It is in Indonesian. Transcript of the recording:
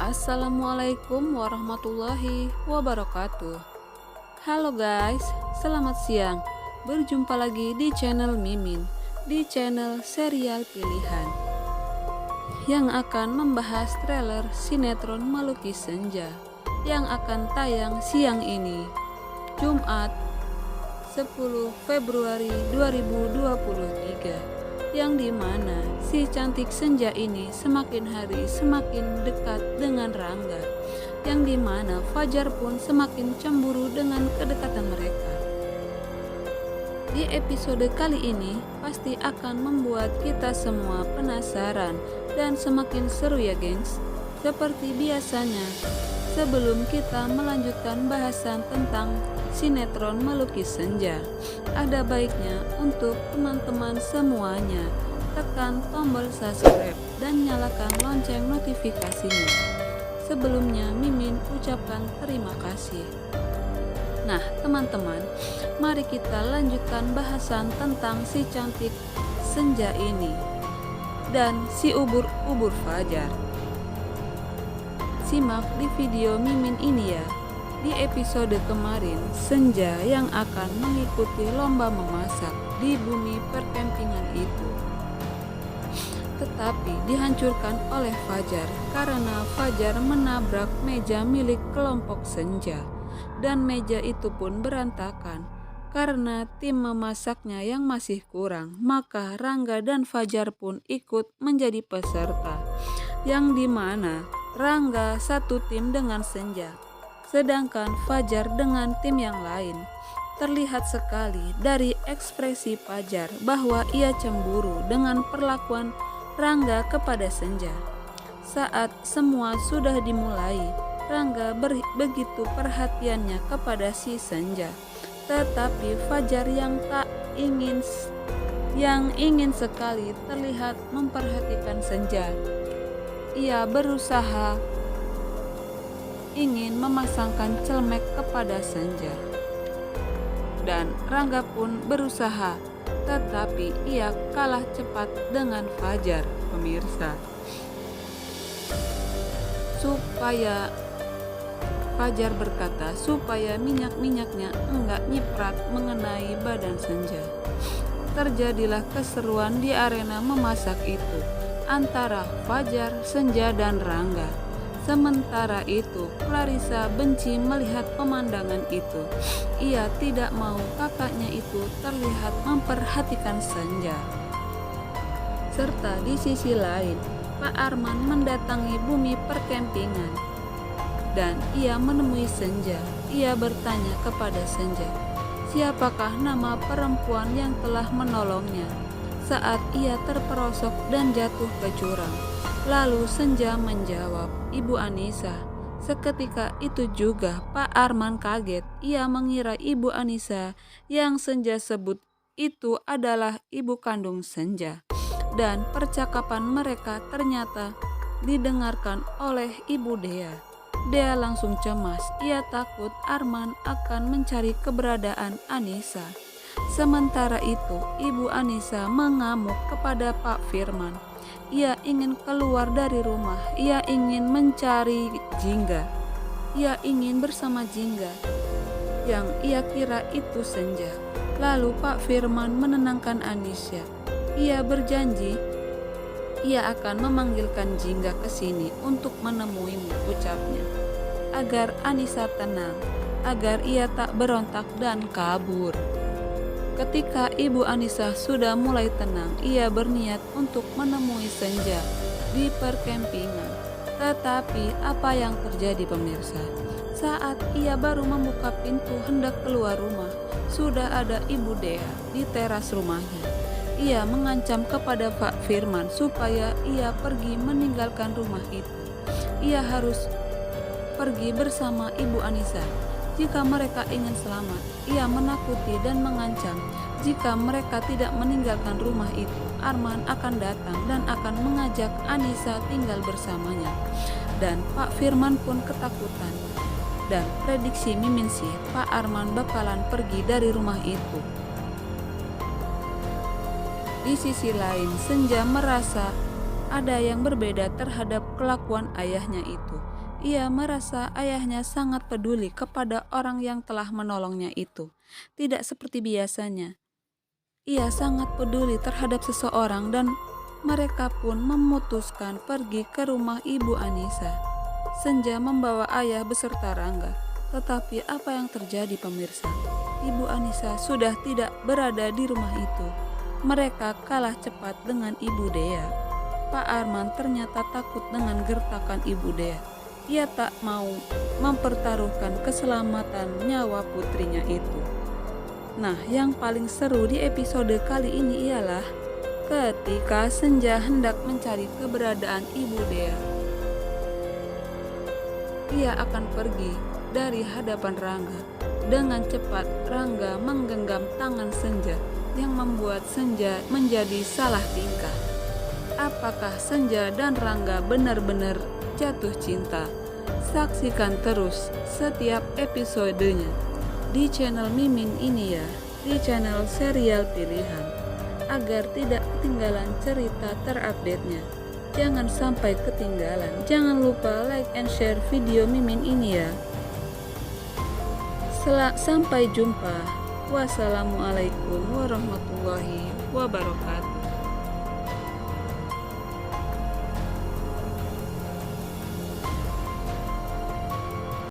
Assalamualaikum warahmatullahi wabarakatuh. Halo guys, selamat siang. Berjumpa lagi di channel Mimin, di channel serial pilihan yang akan membahas trailer sinetron Melukis Senja yang akan tayang siang ini, Jumat 10 Februari 2023, yang dimana si cantik senja ini semakin hari semakin dekat dengan Rangga, yang dimana Fajar pun semakin cemburu dengan kedekatan mereka. Di episode kali ini pasti akan membuat kita semua penasaran dan semakin seru ya gengs. Seperti biasanya, sebelum kita melanjutkan bahasan tentang sinetron Melukis Senja, ada baiknya untuk teman-teman semuanya tekan tombol subscribe dan nyalakan lonceng notifikasinya. Sebelumnya Mimin ucapkan terima kasih. Nah teman-teman, mari kita lanjutkan bahasan tentang si cantik senja ini dan si ubur-ubur Fajar. Simak di video Mimin ini ya. Di episode kemarin, Senja yang akan mengikuti lomba memasak di bumi perkempingan itu, tetapi dihancurkan oleh Fajar karena Fajar menabrak meja milik kelompok Senja, dan meja itu pun berantakan karena tim memasaknya yang masih kurang. Maka Rangga dan Fajar pun ikut menjadi peserta, yang dimana Rangga satu tim dengan Senja, sedangkan Fajar dengan tim yang lain. Terlihat sekali dari ekspresi Fajar bahwa ia cemburu dengan perlakuan Rangga kepada Senja. Saat semua sudah dimulai, Rangga begitu perhatiannya kepada si Senja, tetapi Fajar yang ingin sekali terlihat memperhatikan Senja. Ia berusaha ingin memasangkan celemek kepada Senja, dan Rangga pun berusaha, tetapi ia kalah cepat dengan Fajar, pemirsa. Supaya Fajar berkata supaya minyak-minyaknya enggak nyiprat mengenai badan Senja. Terjadilah keseruan di arena memasak itu antara Fajar, Senja, dan Rangga. Sementara itu, Clarissa benci melihat pemandangan itu. Ia tidak mau kakaknya itu terlihat memperhatikan Senja. Serta di sisi lain, Pak Arman mendatangi bumi perkempingan dan ia menemui Senja. Ia bertanya kepada Senja, siapakah nama perempuan yang telah menolongnya saat ia terperosok dan jatuh ke jurang. Lalu Senja menjawab, Ibu Anissa. Seketika itu juga Pak Arman kaget. Ia mengira Ibu Anissa yang Senja sebut itu adalah ibu kandung Senja. Dan percakapan mereka ternyata didengarkan oleh Ibu Dea. Dea langsung cemas. Ia takut Arman akan mencari keberadaan Anissa. Sementara itu, Ibu Anissa mengamuk kepada Pak Firman. Ia ingin keluar dari rumah, ia ingin mencari Jingga, ia ingin bersama Jingga yang ia kira itu Senja. Lalu Pak Firman menenangkan Anissa. Ia berjanji ia akan memanggilkan Jingga ke sini untuk menemuimu, ucapnya, agar Anissa tenang, agar ia tak berontak dan kabur. Ketika Ibu Anissa sudah mulai tenang, ia berniat untuk menemui Senja di perkempingan. Tetapi apa yang terjadi pemirsa? Saat ia baru membuka pintu hendak keluar rumah, sudah ada Ibu Dea di teras rumahnya. Ia mengancam kepada Pak Firman supaya ia pergi meninggalkan rumah itu. Ia harus pergi bersama Ibu Anissa jika mereka ingin selamat. Ia menakuti dan mengancam jika mereka tidak meninggalkan rumah itu, Arman akan datang dan akan mengajak Anissa tinggal bersamanya. Dan Pak Firman pun ketakutan. Dan prediksi Mimin sih, Pak Arman bakalan pergi dari rumah itu. Di sisi lain, Senja merasa ada yang berbeda terhadap kelakuan ayahnya itu. Ia merasa ayahnya sangat peduli kepada orang yang telah menolongnya itu. Tidak seperti biasanya. Ia sangat peduli terhadap seseorang dan mereka pun memutuskan pergi ke rumah Ibu Anissa. Senja membawa ayah beserta Rangga. Tetapi apa yang terjadi pemirsa? Ibu Anissa sudah tidak berada di rumah itu. Mereka kalah cepat dengan Ibu Dea. Pak Arman ternyata takut dengan gertakan Ibu Dea. Ia tak mau mempertaruhkan keselamatan nyawa putrinya itu. Nah, yang paling seru di episode kali ini ialah ketika Senja hendak mencari keberadaan Ibu Dea. Ia akan pergi dari hadapan Rangga. Dengan cepat Rangga menggenggam tangan Senja yang membuat Senja menjadi salah tingkah. Apakah Senja dan Rangga benar-benar jatuh cinta? Saksikan terus setiap episodenya di channel Mimin ini ya, di channel serial pilihan, agar tidak ketinggalan cerita terupdate-nya. Jangan sampai ketinggalan. Jangan lupa like and share video Mimin ini ya. Sampai jumpa. Wassalamualaikum warahmatullahi wabarakatuh.